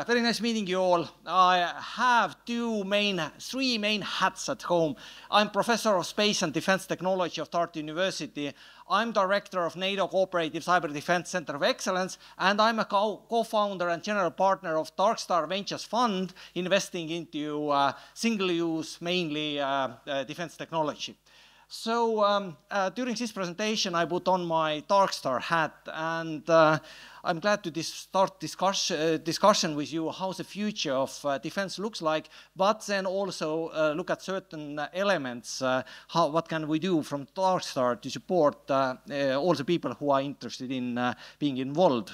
very nice meeting you all. I have three main hats at home. I'm Professor of Space and Defense Technology of Tartu University. I'm Director of NATO Cooperative Cyber Defense Center of Excellence, and I'm a co-founder and general partner of Darkstar Ventures Fund, investing into single-use, mainly defense technology. So during this presentation, I put on my Darkstar hat, and I'm glad to start discussion with you how the future of defense looks like, but then also look at certain elements, what can we do from Darkstar to support all the people who are interested in being involved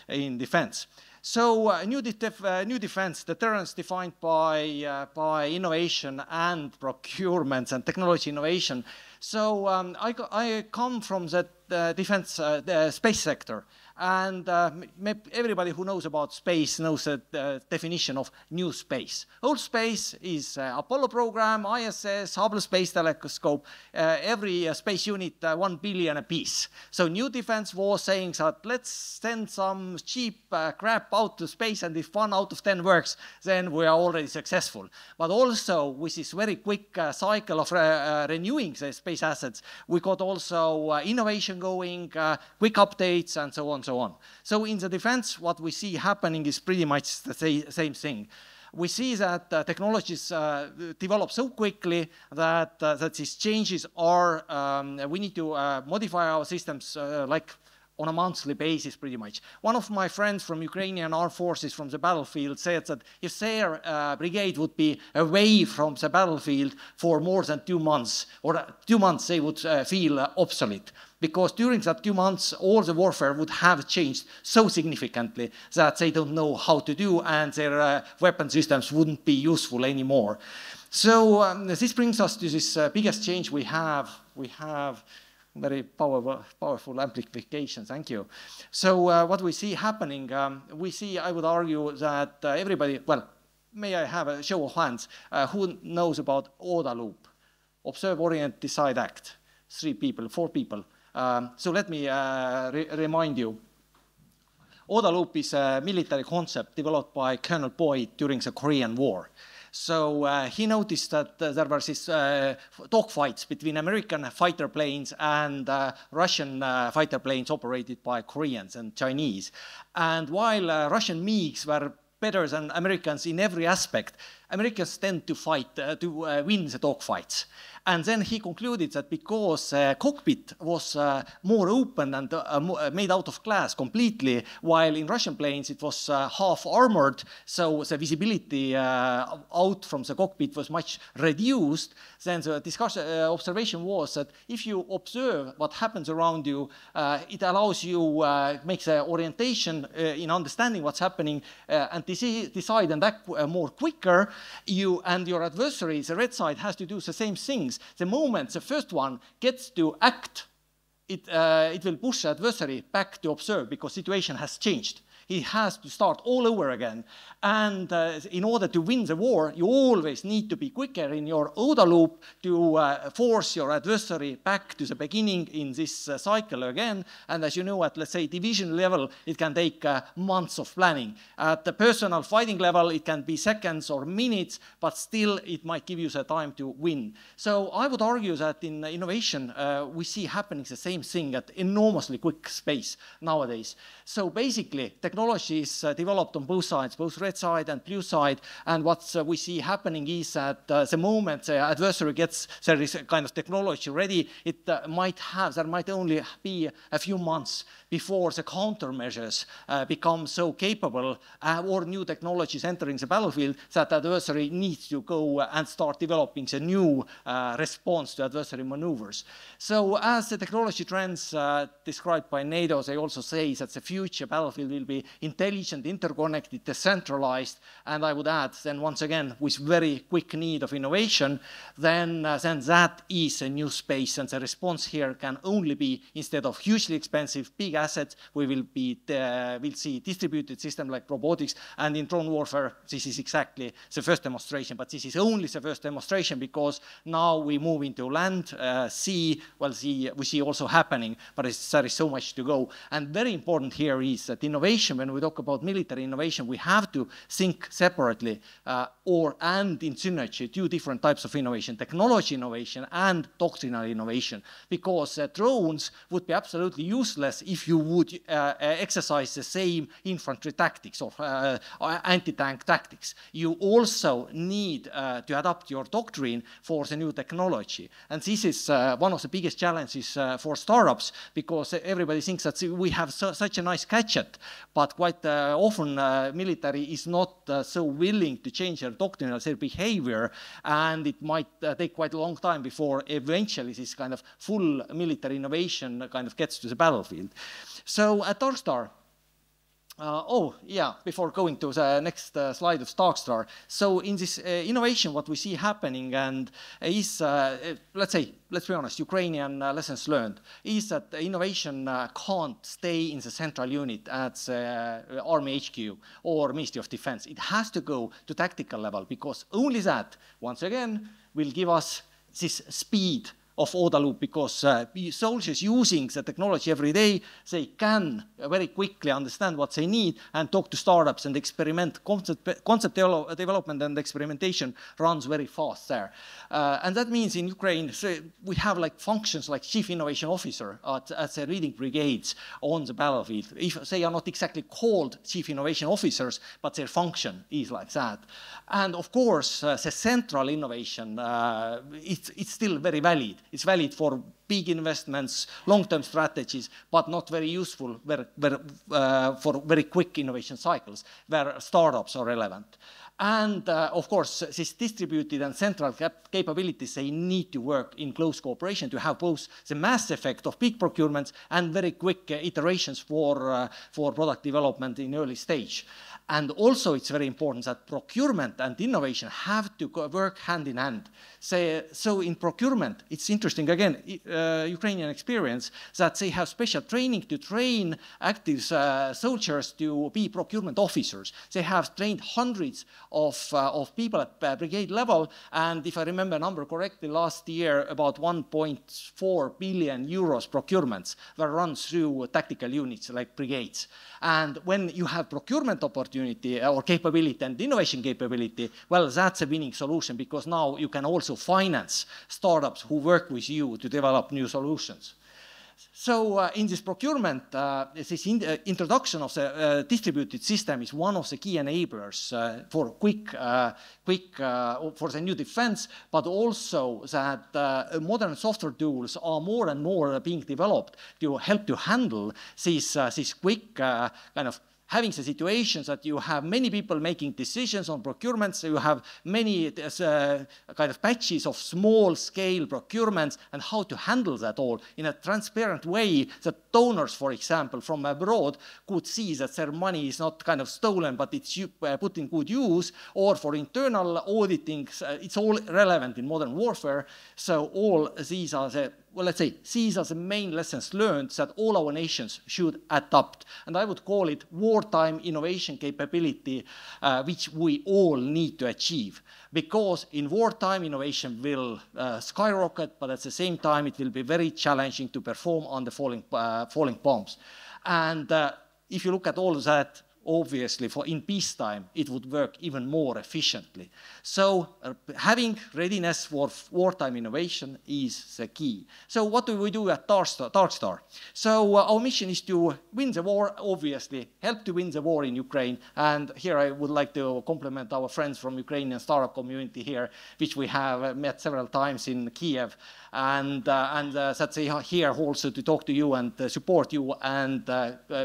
in defense. So new defense, deterrence defined by innovation and procurement and technology innovation. So I come from the defense space sector. And everybody who knows about space knows the definition of new space. Old space is Apollo program, ISS, Hubble Space Telescope, every space unit 1 billion a piece. So new defense was saying that let's send some cheap crap out to space, and if 1 out of 10 works, then we are already successful. But also with this very quick cycle of renewing the space assets, we got also innovation going, quick updates, and so on. So in the defense, what we see happening is pretty much the same thing. We see that technologies develop so quickly that these changes are, we need to modify our systems like on a monthly basis, pretty much. One of my friends from Ukrainian armed forces from the battlefield said that if their brigade would be away from the battlefield for more than 2 months, or 2 months, they would feel obsolete. Because during that 2 months, all the warfare would have changed so significantly that they don't know how to do, and their weapon systems wouldn't be useful anymore. So this brings us to this biggest change we have. We have very powerful amplification, thank you. So what we see happening, we see, I would argue that everybody, well, may I have a show of hands, who knows about OODA loop? Observe, Orient, Decide, Act. 3 people, 4 people. So let me remind you. OODA loop is a military concept developed by Colonel Boyd during the Korean War. So he noticed that there were these dogfights between American fighter planes and Russian fighter planes operated by Koreans and Chinese. And while Russian MiGs were better than Americans in every aspect, Americans tend to fight, to win the dogfights. And then he concluded that because cockpit was more open and made out of glass completely, while in Russian planes it was half armored, so the visibility out from the cockpit was much reduced, then the observation was that if you observe what happens around you, it allows you, makes the orientation in understanding what's happening and decide and act more quicker. You and your adversary, the red side, has to do the same things. The moment the first one gets to act, it will push the adversary back to observe because situation has changed. He has to start all over again. And in order to win the war, you always need to be quicker in your OODA loop to force your adversary back to the beginning in this cycle again. And as you know, at, let's say, division level, it can take months of planning. At the personal fighting level, it can be seconds or minutes, but still it might give you the time to win. So I would argue that in innovation, we see happening the same thing at enormously quick space nowadays. So basically, technology is developed on both sides, both red side and blue side, and what we see happening is that the moment the adversary gets this kind of technology ready, there might only be a few months before the countermeasures become so capable or new technologies entering the battlefield that the adversary needs to go and start developing the new response to adversary maneuvers. So as the technology trends described by NATO, they also say that the future battlefield will be intelligent, interconnected, decentralized, and I would add then once again with very quick need of innovation, then that is a new space, and the response here can only be, instead of hugely expensive big assets, we will we'll see distributed system like robotics, and in drone warfare this is exactly the first demonstration, but this is only the first demonstration because now we move into land, sea, well, we see also happening, but there is so much to go. And very important here is that innovation innovation, when we talk about military innovation, we have to think separately and in synergy two different types of innovation, technology innovation and doctrinal innovation, because drones would be absolutely useless if you would exercise the same infantry tactics or anti-tank tactics. You also need to adapt your doctrine for the new technology. And this is one of the biggest challenges for startups, because everybody thinks that we have such a nice gadget, but quite often military is not so willing to change their doctrine or their behavior, and it might take quite a long time before eventually this kind of full military innovation kind of gets to the battlefield. So at Darkstar, before going to the next slide of Darkstar. So in this innovation, what we see happening and is, let's be honest, Ukrainian lessons learned, is that innovation can't stay in the central unit at Army HQ or Ministry of Defense. It has to go to tactical level, because only that, once again, will give us this speed of OODA loop, because soldiers using the technology every day, they can very quickly understand what they need and talk to startups and experiment. Concept development and experimentation runs very fast there. And that means in Ukraine, we have like functions like Chief Innovation Officer at the leading brigades on the battlefield. If they are not exactly called Chief Innovation Officers, but their function is like that. And of course, the central innovation, it's still very valid. It's valid for big investments, long-term strategies, but not very useful for very quick innovation cycles where startups are relevant. And of course, these distributed and central capabilities, they need to work in close cooperation to have both the mass effect of big procurements and very quick iterations for product development in early stage. And also, it's very important that procurement and innovation have to work hand in hand. So in procurement, it's interesting, again, Ukrainian experience, that they have special training to train active soldiers to be procurement officers. They have trained hundreds of people at brigade level, and if I remember the number correctly, last year about 1.4 billion euros procurements were run through tactical units like brigades. And when you have procurement opportunity or capability and innovation capability, well, that's a winning solution, because now you can also finance startups who work with you to develop new solutions. So in this procurement, this introduction of the distributed system is one of the key enablers for for the new defense, but also that modern software tools are more and more being developed to help to handle this quick kind of having the situations that you have many people making decisions on procurements, so you have many kind of batches of small-scale procurements, and how to handle that all in a transparent way that donors, for example, from abroad could see that their money is not kind of stolen, but it's put in good use, or for internal auditing, it's all relevant in modern warfare. So all these are the, well, let's say, these are the main lessons learned that all our nations should adopt. And I would call it wartime innovation capability, which we all need to achieve. Because in wartime, innovation will skyrocket, but at the same time, it will be very challenging to perform on the falling bombs. And if you look at all of that, obviously, in peacetime, it would work even more efficiently. So having readiness for wartime innovation is the key. So what do we do at Darkstar? So our mission is to win the war, obviously, help to win the war in Ukraine. And here I would like to compliment our friends from Ukrainian startup community here, which we have met several times in Kiev. And that they are here also to talk to you and support you and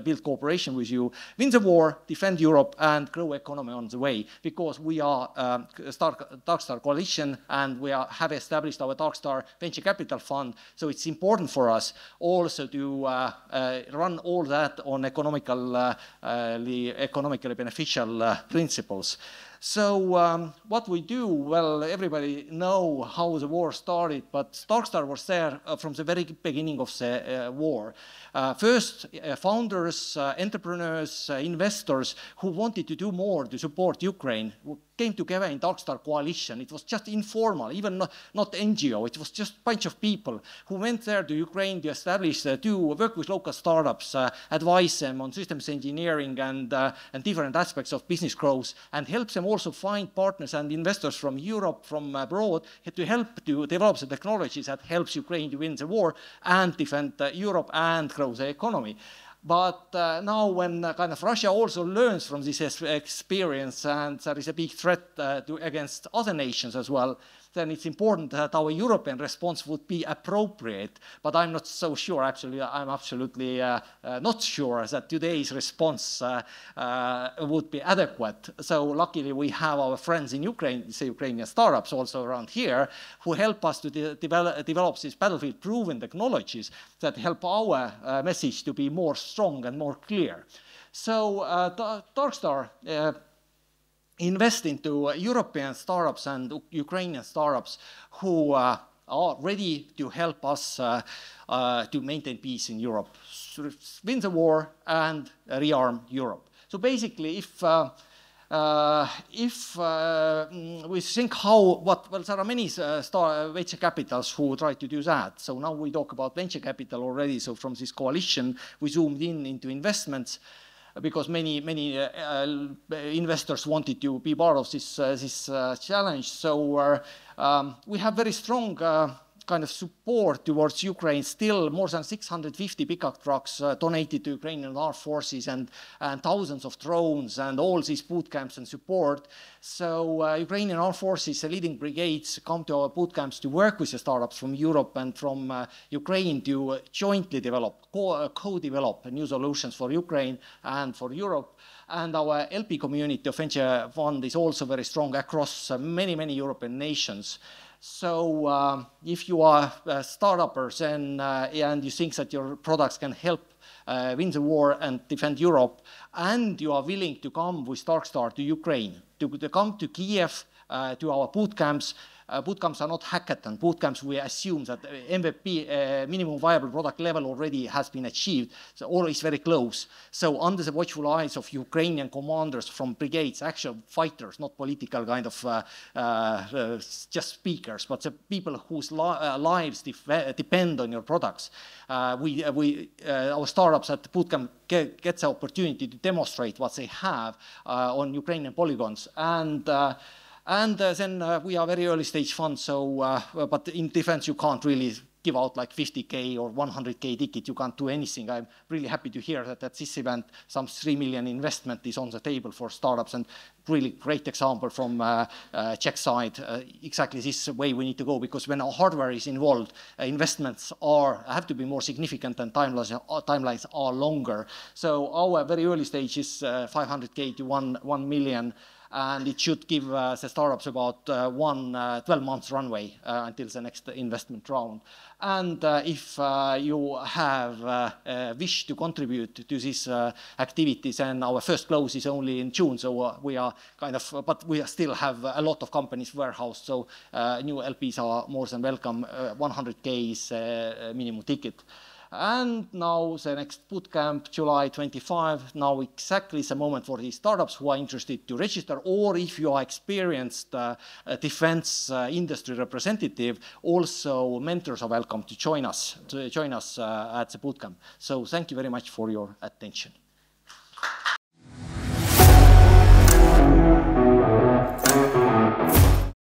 build cooperation with you. Win the war, defend Europe, and grow economy on the way. Because we are Darkstar Coalition, and we have established our Darkstar Venture Capital Fund. So it's important for us also to run all that on economically beneficial principles. So what we do, well, everybody know how the war started, but Darkstar was there from the very beginning of the war. First, founders, entrepreneurs, investors who wanted to do more to support Ukraine came together in Darkstar Coalition. It was just informal, even not NGO. It was just a bunch of people who went there to Ukraine to establish, to work with local startups, advise them on systems engineering and different aspects of business growth, and help them also find partners and investors from Europe, from abroad, to help to develop the technologies that helps Ukraine to win the war and defend Europe and grow the economy. But now when kind of Russia also learns from this experience and there is a big threat against other nations as well, then it's important that our European response would be appropriate. But I'm not so sure, actually, I'm absolutely not sure that today's response would be adequate. So luckily we have our friends in Ukraine, the Ukrainian startups also around here, who help us to develop these battlefield-proven technologies that help our message to be more strong and more clear. So Darkstar invest into European startups and Ukrainian startups who are ready to help us to maintain peace in Europe, win the war and rearm Europe. So basically, if we think well, there are many venture capitals who try to do that. So now we talk about venture capital already. So from this coalition, we zoomed into investments, because many investors wanted to be part of this challenge. So we have very strong kind of support towards Ukraine. Still, more than 650 pickup trucks donated to Ukrainian armed forces, and thousands of drones and all these boot camps and support. So Ukrainian armed forces, the leading brigades, come to our boot camps to work with the startups from Europe and from Ukraine to jointly develop, co-develop new solutions for Ukraine and for Europe. And our LP community of venture fund is also very strong across many European nations. So if you are startuppers and you think that your products can help win the war and defend Europe, and you are willing to come with Darkstar to Ukraine, to come to Kiev, to our boot camps. Boot camps are not hackathon. Boot camps, we assume that MVP, minimum viable product level, already has been achieved, so all is very close. So under the watchful eyes of Ukrainian commanders from brigades, actual fighters, not political kind of just speakers, but the people whose lives depend on your products. Our startups at the bootcamp get the opportunity to demonstrate what they have on Ukrainian polygons. And then we are very early stage fund, so but in defense you can't really give out like 50K or 100K ticket. You can't do anything. I'm really happy to hear that at this event some 3 million investment is on the table for startups, and really great example from Czech side. Exactly this way we need to go, because when our hardware is involved, investments have to be more significant and timelines are longer. So our very early stage is 500K to 1 million. And it should give the startups about 12 months runway until the next investment round. And if you have a wish to contribute to these activities, and our first close is only in June, so we are kind of, but we still have a lot of companies warehoused, so new LPs are more than welcome. 100K is minimum ticket. And now the next bootcamp, July 25, now exactly is the moment for these startups who are interested to register, or if you are experienced defense industry representative, also mentors are welcome to join us at the bootcamp. So thank you very much for your attention.